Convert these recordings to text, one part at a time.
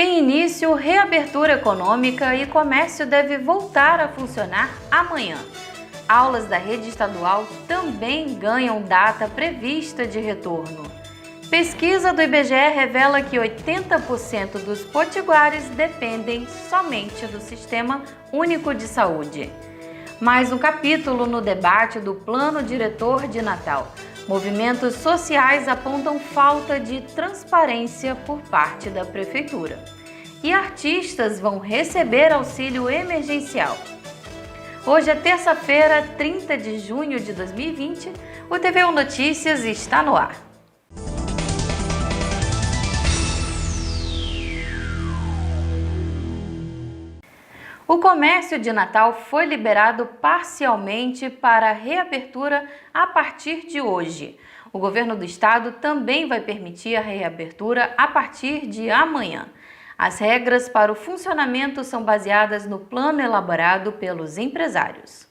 Tem início reabertura econômica e comércio deve voltar a funcionar amanhã. Aulas da rede estadual também ganham data prevista de retorno. Pesquisa do IBGE revela que 80% dos potiguares dependem somente do Sistema Único de Saúde. Mais um capítulo no debate do Plano Diretor de Natal. Movimentos sociais apontam falta de transparência por parte da Prefeitura. E artistas vão receber auxílio emergencial. Hoje é terça-feira, 30 de junho de 2020. O TVU Notícias está no ar. O comércio de Natal foi liberado parcialmente para a reabertura a partir de hoje. O governo do estado também vai permitir a reabertura a partir de amanhã. As regras para o funcionamento são baseadas no plano elaborado pelos empresários.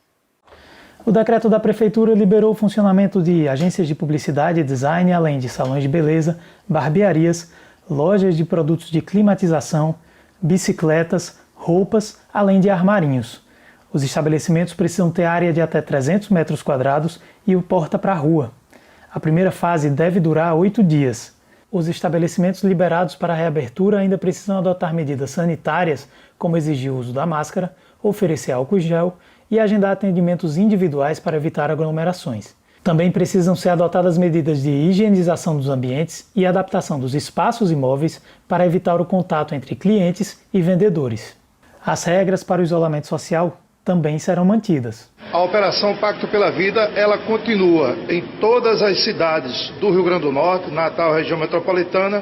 O decreto da Prefeitura liberou o funcionamento de agências de publicidade e design, além de salões de beleza, barbearias, lojas de produtos de climatização, bicicletas, roupas, além de armarinhos. Os estabelecimentos precisam ter área de até 300 metros quadrados e o porta para a rua. A primeira fase deve durar 8 dias. Os estabelecimentos liberados para a reabertura ainda precisam adotar medidas sanitárias, como exigir o uso da máscara, oferecer álcool gel e agendar atendimentos individuais para evitar aglomerações. Também precisam ser adotadas medidas de higienização dos ambientes e adaptação dos espaços imóveis para evitar o contato entre clientes e vendedores. As regras para o isolamento social também serão mantidas. A Operação Pacto pela Vida, ela continua em todas as cidades do Rio Grande do Norte, Natal, região metropolitana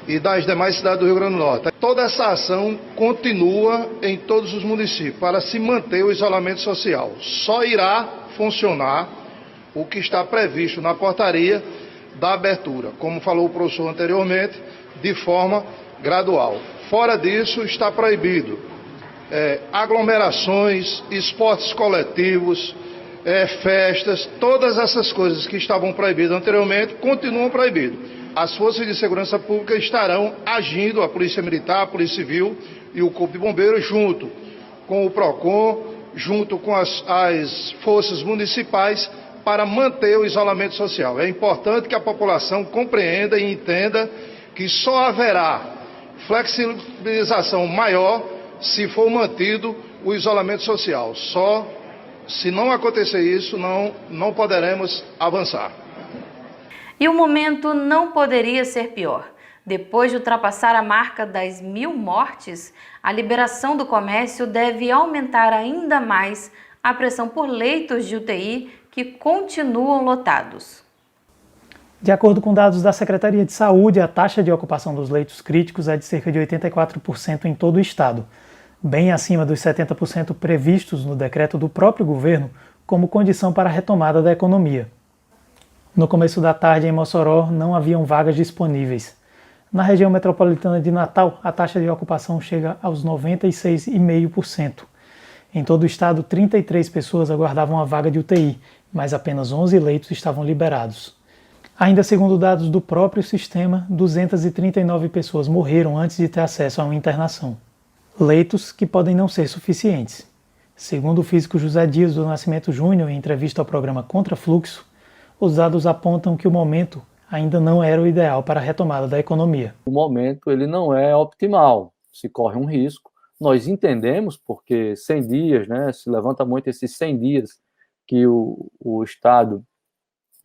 e das demais cidades do Rio Grande do Norte. Toda essa ação continua em todos os municípios para se manter o isolamento social. Só irá funcionar o que está previsto na portaria da abertura, como falou o professor anteriormente, de forma gradual. Fora disso, está proibido aglomerações, esportes coletivos, festas, todas essas coisas que estavam proibidas anteriormente continuam proibidas. As forças de segurança pública estarão agindo, a Polícia Militar, a Polícia Civil e o Corpo de Bombeiros, junto com o PROCON, junto com as forças municipais, para manter o isolamento social. É importante que a população compreenda e entenda que só haverá flexibilização maior se for mantido o isolamento social. Só se não acontecer isso, não poderemos avançar. E o momento não poderia ser pior. Depois de ultrapassar a marca das 1.000 mortes, a liberação do comércio deve aumentar ainda mais a pressão por leitos de UTI que continuam lotados. De acordo com dados da Secretaria de Saúde, a taxa de ocupação dos leitos críticos é de cerca de 84% em todo o estado, bem acima dos 70% previstos no decreto do próprio governo como condição para a retomada da economia. No começo da tarde, em Mossoró, não haviam vagas disponíveis. Na região metropolitana de Natal, a taxa de ocupação chega aos 96,5%. Em todo o estado, 33 pessoas aguardavam a vaga de UTI, mas apenas 11 leitos estavam liberados. Ainda segundo dados do próprio sistema, 239 pessoas morreram antes de ter acesso a uma internação. Leitos que podem não ser suficientes. Segundo o físico José Dias do Nascimento Júnior, em entrevista ao programa Contrafluxo, os dados apontam que o momento ainda não era o ideal para a retomada da economia. O momento ele não é optimal, se corre um risco. Nós entendemos, porque 100 dias, né, se levanta muito esses 100 dias que o Estado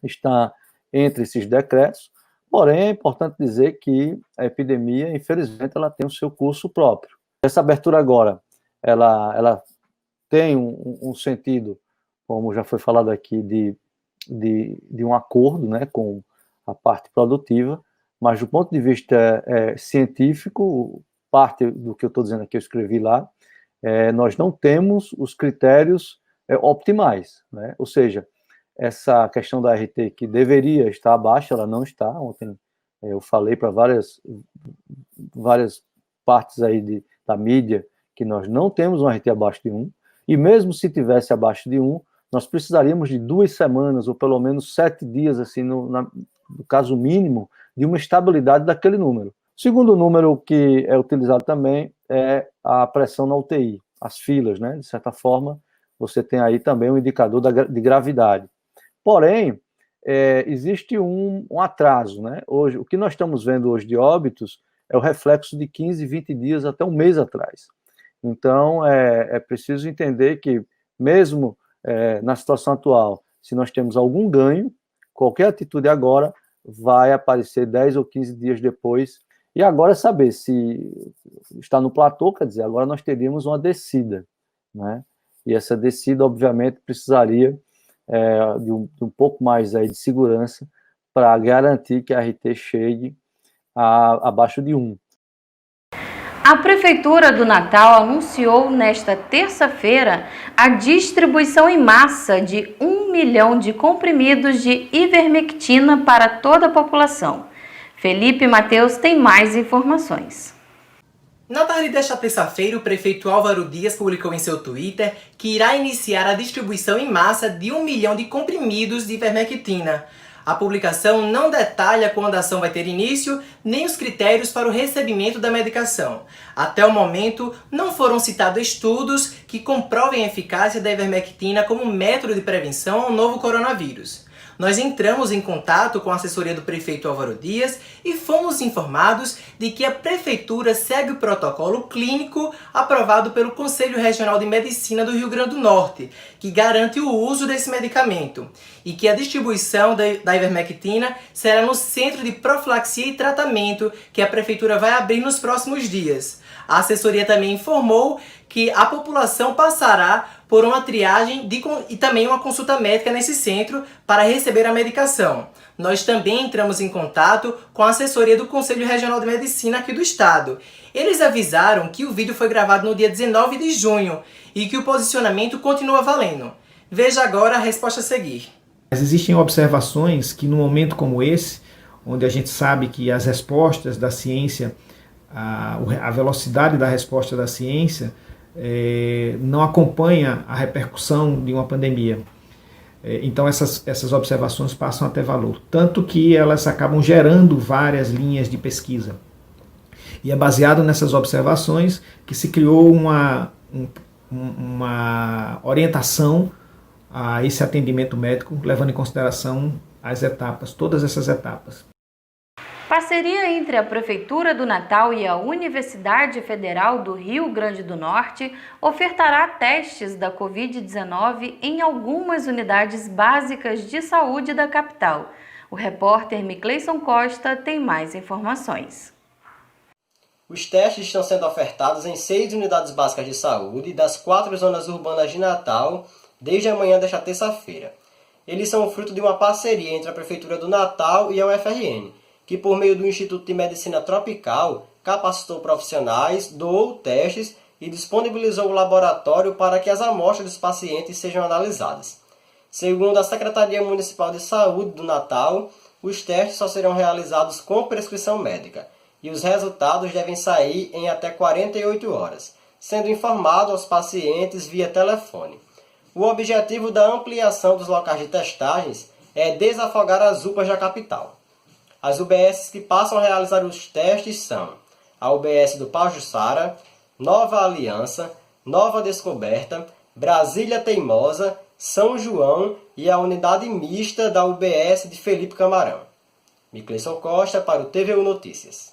está entre esses decretos, porém é importante dizer que a epidemia, infelizmente, ela tem o seu curso próprio. Essa abertura agora, ela tem um sentido, como já foi falado aqui, de um acordo, né, com a parte produtiva, mas do ponto de vista científico, parte do que eu estou dizendo aqui, eu escrevi lá, nós não temos os critérios optimais, né? Ou seja, essa questão da RT que deveria estar abaixo, ela não está. Ontem eu falei para várias partes aí da mídia que nós não temos um RT abaixo de 1, e mesmo se tivesse abaixo de 1, nós precisaríamos de 2 semanas, ou pelo menos 7 dias, assim, no caso mínimo, de uma estabilidade daquele número. O segundo número que é utilizado também é a pressão na UTI, as filas, né? De certa forma, você tem aí também um indicador de gravidade. Porém, existe um atraso, né? Hoje, o que nós estamos vendo hoje de óbitos é o reflexo de 15, 20 dias até um mês atrás. Então, é preciso entender que, mesmo na situação atual, se nós temos algum ganho, qualquer atitude agora vai aparecer 10 ou 15 dias depois. E agora saber se está no platô, quer dizer, agora nós teríamos uma descida, né? E essa descida, obviamente, precisaria de um pouco mais aí de segurança para garantir que a RT chegue abaixo de 1. A Prefeitura do Natal anunciou nesta terça-feira a distribuição em massa de 1 milhão de comprimidos de ivermectina para toda a população. Felipe Mateus tem mais informações. Na tarde desta terça-feira, o prefeito Álvaro Dias publicou em seu Twitter que irá iniciar a distribuição em massa de 1 milhão de comprimidos de ivermectina. A publicação não detalha quando a ação vai ter início, nem os critérios para o recebimento da medicação. Até o momento, não foram citados estudos que comprovem a eficácia da ivermectina como método de prevenção ao novo coronavírus. Nós entramos em contato com a assessoria do prefeito Álvaro Dias e fomos informados de que a prefeitura segue o protocolo clínico aprovado pelo Conselho Regional de Medicina do Rio Grande do Norte, que garante o uso desse medicamento, e que a distribuição da ivermectina será no Centro de Profilaxia e Tratamento, que a prefeitura vai abrir nos próximos dias. A assessoria também informou que a população passará por uma triagem e também uma consulta médica nesse centro para receber a medicação. Nós também entramos em contato com a assessoria do Conselho Regional de Medicina aqui do estado. Eles avisaram que o vídeo foi gravado no dia 19 de junho e que o posicionamento continua valendo. Veja agora a resposta a seguir. Mas existem observações que, num momento como esse, onde a gente sabe que as respostas da ciência, a velocidade da resposta da ciência não acompanha a repercussão de uma pandemia. Então essas observações passam a ter valor, tanto que elas acabam gerando várias linhas de pesquisa. E é baseado nessas observações que se criou uma orientação a esse atendimento médico, levando em consideração as etapas, todas essas etapas. Parceria entre a Prefeitura do Natal e a Universidade Federal do Rio Grande do Norte ofertará testes da Covid-19 em algumas unidades básicas de saúde da capital. O repórter Micleison Costa tem mais informações. Os testes estão sendo ofertados em 6 unidades básicas de saúde das 4 zonas urbanas de Natal desde a manhã desta terça-feira. Eles são fruto de uma parceria entre a Prefeitura do Natal e a UFRN, que por meio do Instituto de Medicina Tropical capacitou profissionais, doou testes e disponibilizou o laboratório para que as amostras dos pacientes sejam analisadas. Segundo a Secretaria Municipal de Saúde do Natal, os testes só serão realizados com prescrição médica e os resultados devem sair em até 48 horas, sendo informado aos pacientes via telefone. O objetivo da ampliação dos locais de testagens é desafogar as UPAs da capital. As UBSs que passam a realizar os testes são a UBS do Pajuçara, Nova Aliança, Nova Descoberta, Brasília Teimosa, São João e a unidade mista da UBS de Felipe Camarão. Micleison Costa para o TVU Notícias.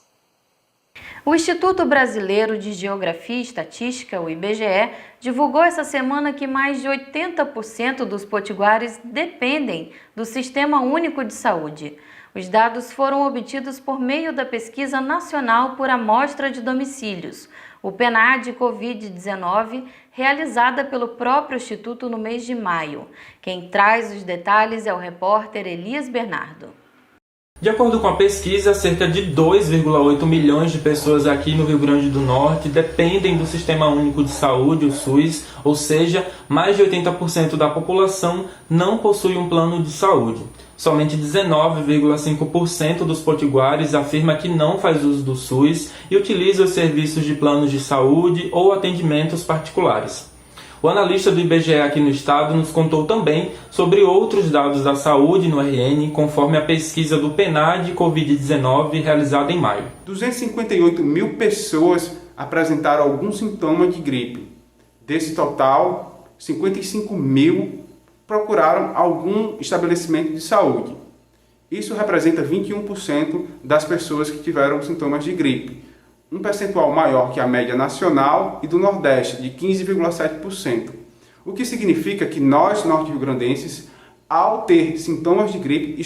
O Instituto Brasileiro de Geografia e Estatística, o IBGE, divulgou essa semana que mais de 80% dos potiguares dependem do Sistema Único de Saúde. Os dados foram obtidos por meio da Pesquisa Nacional por Amostra de Domicílios, o PNAD Covid-19, realizada pelo próprio Instituto no mês de maio. Quem traz os detalhes é o repórter Elias Bernardo. De acordo com a pesquisa, cerca de 2,8 milhões de pessoas aqui no Rio Grande do Norte dependem do Sistema Único de Saúde, o SUS, ou seja, mais de 80% da população não possui um plano de saúde. Somente 19,5% dos potiguares afirma que não faz uso do SUS e utiliza os serviços de planos de saúde ou atendimentos particulares. O analista do IBGE aqui no estado nos contou também sobre outros dados da saúde no RN, conforme a pesquisa do PNAD Covid-19 realizada em maio. 258 mil pessoas apresentaram algum sintoma de gripe. Desse total, 55 mil procuraram algum estabelecimento de saúde. Isso representa 21% das pessoas que tiveram sintomas de gripe, um percentual maior que a média nacional e do Nordeste, de 15,7%. O que significa que nós, norte-riograndenses, ao ter sintomas de gripe,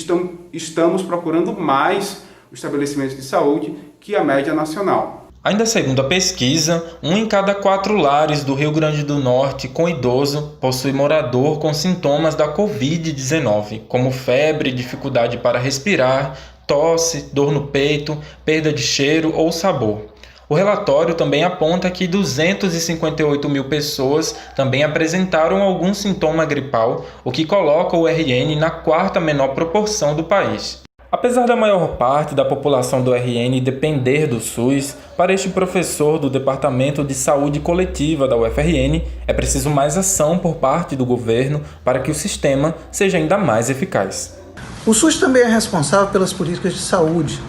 estamos procurando mais os estabelecimentos de saúde que a média nacional. Ainda segundo a pesquisa, 1 em cada 4 lares do Rio Grande do Norte com idoso possui morador com sintomas da Covid-19, como febre, dificuldade para respirar, tosse, dor no peito, perda de cheiro ou sabor. O relatório também aponta que 258 mil pessoas também apresentaram algum sintoma gripal, o que coloca o RN na 4ª menor proporção do país. Apesar da maior parte da população do RN depender do SUS, para este professor do Departamento de Saúde Coletiva da UFRN, é preciso mais ação por parte do governo para que o sistema seja ainda mais eficaz. O SUS também é responsável pelas políticas de saúde,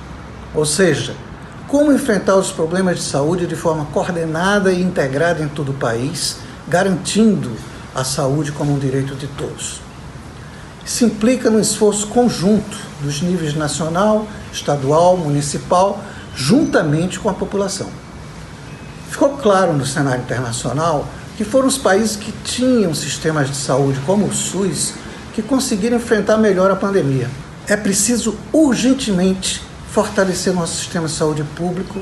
ou seja, como enfrentar os problemas de saúde de forma coordenada e integrada em todo o país, garantindo a saúde como um direito de todos. Isso implica no esforço conjunto dos níveis nacional, estadual, municipal, juntamente com a população. Ficou claro no cenário internacional que foram os países que tinham sistemas de saúde como o SUS que conseguiram enfrentar melhor a pandemia. É preciso urgentemente fortalecer nosso sistema de saúde público,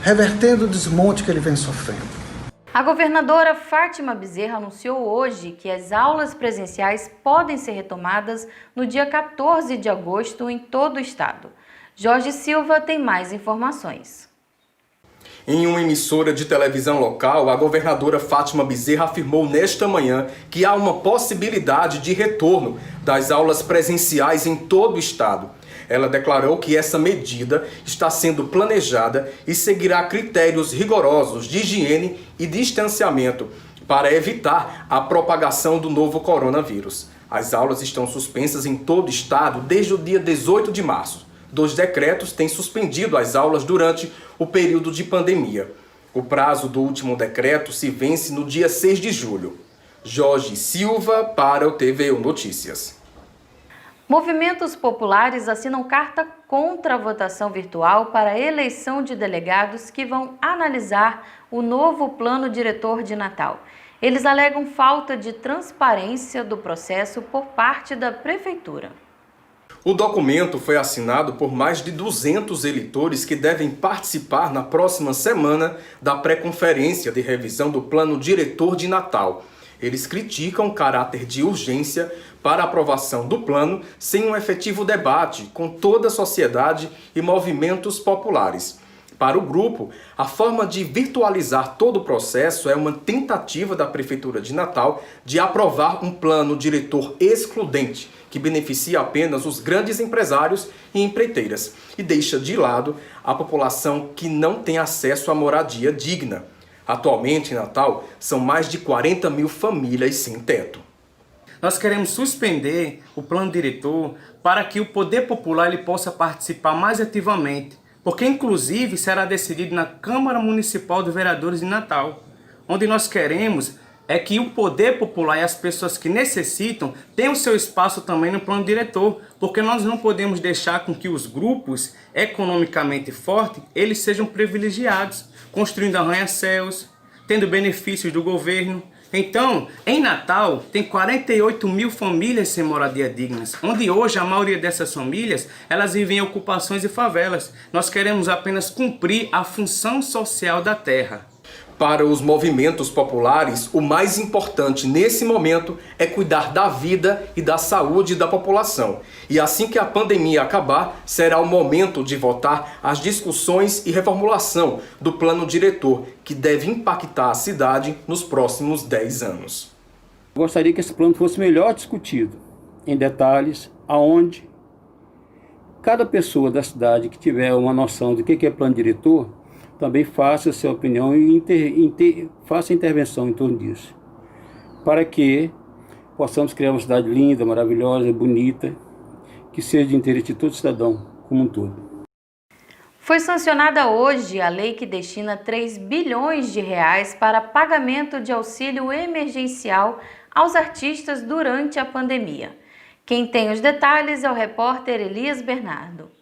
revertendo o desmonte que ele vem sofrendo. A governadora Fátima Bezerra anunciou hoje que as aulas presenciais podem ser retomadas no dia 14 de agosto em todo o estado. Jorge Silva tem mais informações. Em uma emissora de televisão local, a governadora Fátima Bezerra afirmou nesta manhã que há uma possibilidade de retorno das aulas presenciais em todo o estado. Ela declarou que essa medida está sendo planejada e seguirá critérios rigorosos de higiene e distanciamento para evitar a propagação do novo coronavírus. As aulas estão suspensas em todo o estado desde o dia 18 de março. 2 decretos têm suspendido as aulas durante o período de pandemia. O prazo do último decreto se vence no dia 6 de julho. Jorge Silva para o TVU Notícias. Movimentos populares assinam carta contra a votação virtual para a eleição de delegados que vão analisar o novo plano diretor de Natal. Eles alegam falta de transparência do processo por parte da Prefeitura. O documento foi assinado por mais de 200 eleitores que devem participar na próxima semana da pré-conferência de revisão do plano diretor de Natal. Eles criticam o caráter de urgência para a aprovação do plano sem um efetivo debate com toda a sociedade e movimentos populares. Para o grupo, a forma de virtualizar todo o processo é uma tentativa da Prefeitura de Natal de aprovar um plano diretor excludente que beneficia apenas os grandes empresários e empreiteiras e deixa de lado a população que não tem acesso à moradia digna. Atualmente, em Natal, são mais de 40 mil famílias sem teto. Nós queremos suspender o plano diretor para que o poder popular ele possa participar mais ativamente, porque inclusive será decidido na Câmara Municipal de Vereadores de Natal, onde nós queremos é que o poder popular e as pessoas que necessitam tenham seu espaço também no plano diretor, porque nós não podemos deixar com que os grupos economicamente fortes eles sejam privilegiados, construindo arranha-céus, tendo benefícios do governo. Então, em Natal, tem 48 mil famílias sem moradia dignas, onde hoje a maioria dessas famílias, elas vivem em ocupações e favelas. Nós queremos apenas cumprir a função social da terra. Para os movimentos populares, o mais importante nesse momento é cuidar da vida e da saúde da população. E assim que a pandemia acabar, será o momento de votar as discussões e reformulação do plano diretor, que deve impactar a cidade nos próximos 10 anos. Gostaria que esse plano fosse melhor discutido, em detalhes, aonde cada pessoa da cidade que tiver uma noção do que é plano diretor, também faça a sua opinião e faça intervenção em torno disso. para que possamos criar uma cidade linda, maravilhosa, bonita, que seja de interesse de todo cidadão como um todo. Foi sancionada hoje a lei que destina 3 bilhões de reais para pagamento de auxílio emergencial aos artistas durante a pandemia. Quem tem os detalhes é o repórter Elias Bernardo.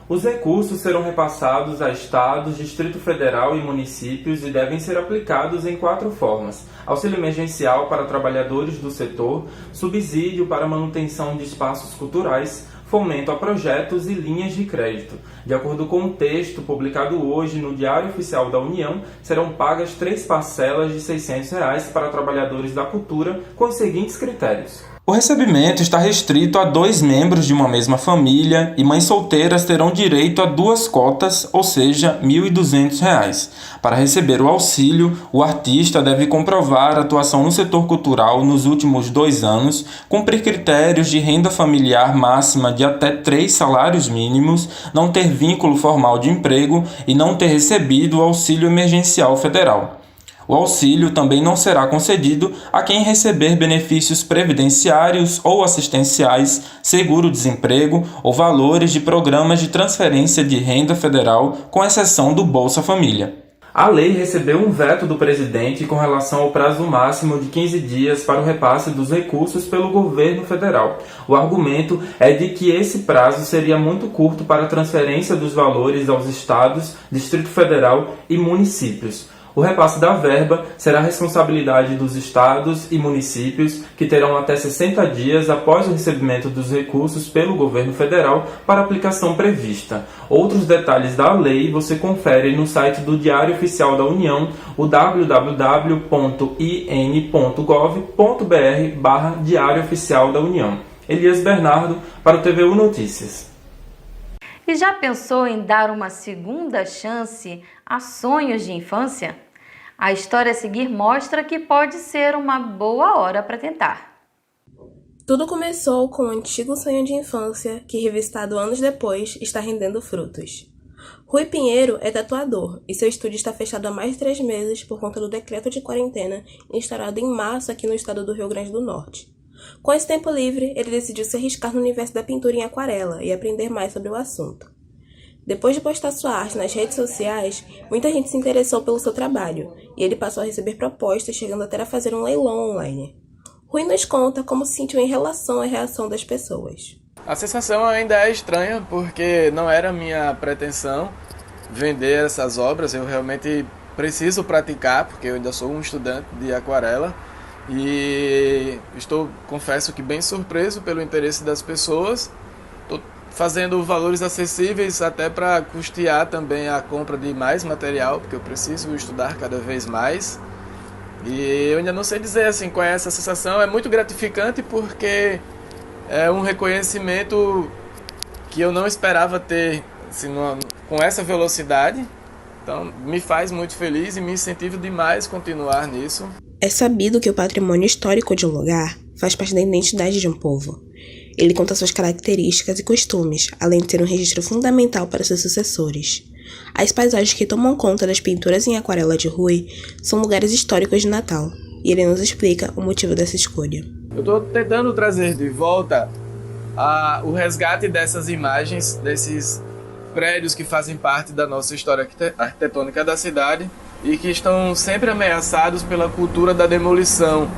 Os recursos serão repassados a estados, Distrito Federal e municípios e devem ser aplicados em 4 formas: auxílio emergencial para trabalhadores do setor, subsídio para manutenção de espaços culturais, fomento a projetos e linhas de crédito. De acordo com o texto publicado hoje no Diário Oficial da União, serão pagas 3 parcelas de R$ 600 para trabalhadores da cultura com os seguintes critérios. O recebimento está restrito a 2 membros de uma mesma família e mães solteiras terão direito a 2 cotas, ou seja, R$ 1.200. Para receber o auxílio, o artista deve comprovar atuação no setor cultural nos últimos 2 anos, cumprir critérios de renda familiar máxima de até 3 salários mínimos, não ter vínculo formal de emprego e não ter recebido o auxílio emergencial federal. O auxílio também não será concedido a quem receber benefícios previdenciários ou assistenciais, seguro-desemprego ou valores de programas de transferência de renda federal, com exceção do Bolsa Família. A lei recebeu um veto do presidente com relação ao prazo máximo de 15 dias para o repasse dos recursos pelo governo federal. O argumento é de que esse prazo seria muito curto para a transferência dos valores aos estados, Distrito Federal e municípios. O repasse da verba será responsabilidade dos estados e municípios, que terão até 60 dias após o recebimento dos recursos pelo governo federal para aplicação prevista. Outros detalhes da lei você confere no site do Diário Oficial da União, o www.in.gov.br/Diário Oficial da União. Elias Bernardo, para o TVU Notícias. E já pensou em dar uma segunda chance a sonhos de infância? A história a seguir mostra que pode ser uma boa hora para tentar. Tudo começou com um antigo sonho de infância que, revistado anos depois, está rendendo frutos. Rui Pinheiro é tatuador e seu estúdio está fechado há mais de 3 meses por conta do decreto de quarentena instaurado em março aqui no estado do Rio Grande do Norte. Com esse tempo livre, ele decidiu se arriscar no universo da pintura em aquarela e aprender mais sobre o assunto. Depois de postar sua arte nas redes sociais, muita gente se interessou pelo seu trabalho e ele passou a receber propostas, chegando até a fazer um leilão online. Rui nos conta como se sentiu em relação à reação das pessoas. A sensação ainda é estranha porque não era minha pretensão vender essas obras, eu realmente preciso praticar porque eu ainda sou um estudante de aquarela e confesso que bem surpreso pelo interesse das pessoas. Estou fazendo valores acessíveis até para custear também a compra de mais material, porque eu preciso estudar cada vez mais. E eu ainda não sei dizer assim qual é essa sensação, é muito gratificante porque é um reconhecimento que eu não esperava ter assim, com essa velocidade. Então me faz muito feliz e me incentiva demais a continuar nisso. É sabido que o patrimônio histórico de um lugar faz parte da identidade de um povo. Ele conta suas características e costumes, além de ser um registro fundamental para seus sucessores. As paisagens que tomam conta das pinturas em aquarela de Rui são lugares históricos de Natal, e ele nos explica o motivo dessa escolha. Eu estou tentando trazer de volta o resgate dessas imagens, desses prédios que fazem parte da nossa história arquitetônica da cidade e que estão sempre ameaçados pela cultura da demolição,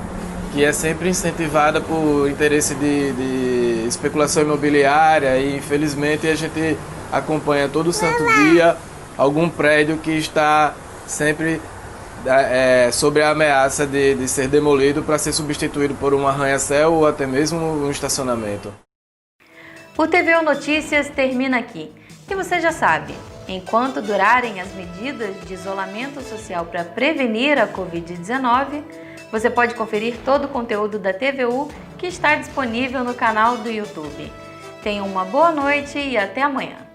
que é sempre incentivada por interesse de especulação imobiliária e infelizmente a gente acompanha todo santo dia algum prédio que está sempre sob a ameaça de ser demolido para ser substituído por um arranha-céu ou até mesmo um estacionamento. O TVU Notícias termina aqui. E você já sabe, enquanto durarem as medidas de isolamento social para prevenir a Covid-19, você pode conferir todo o conteúdo da TVU que está disponível no canal do YouTube. Tenha uma boa noite e até amanhã.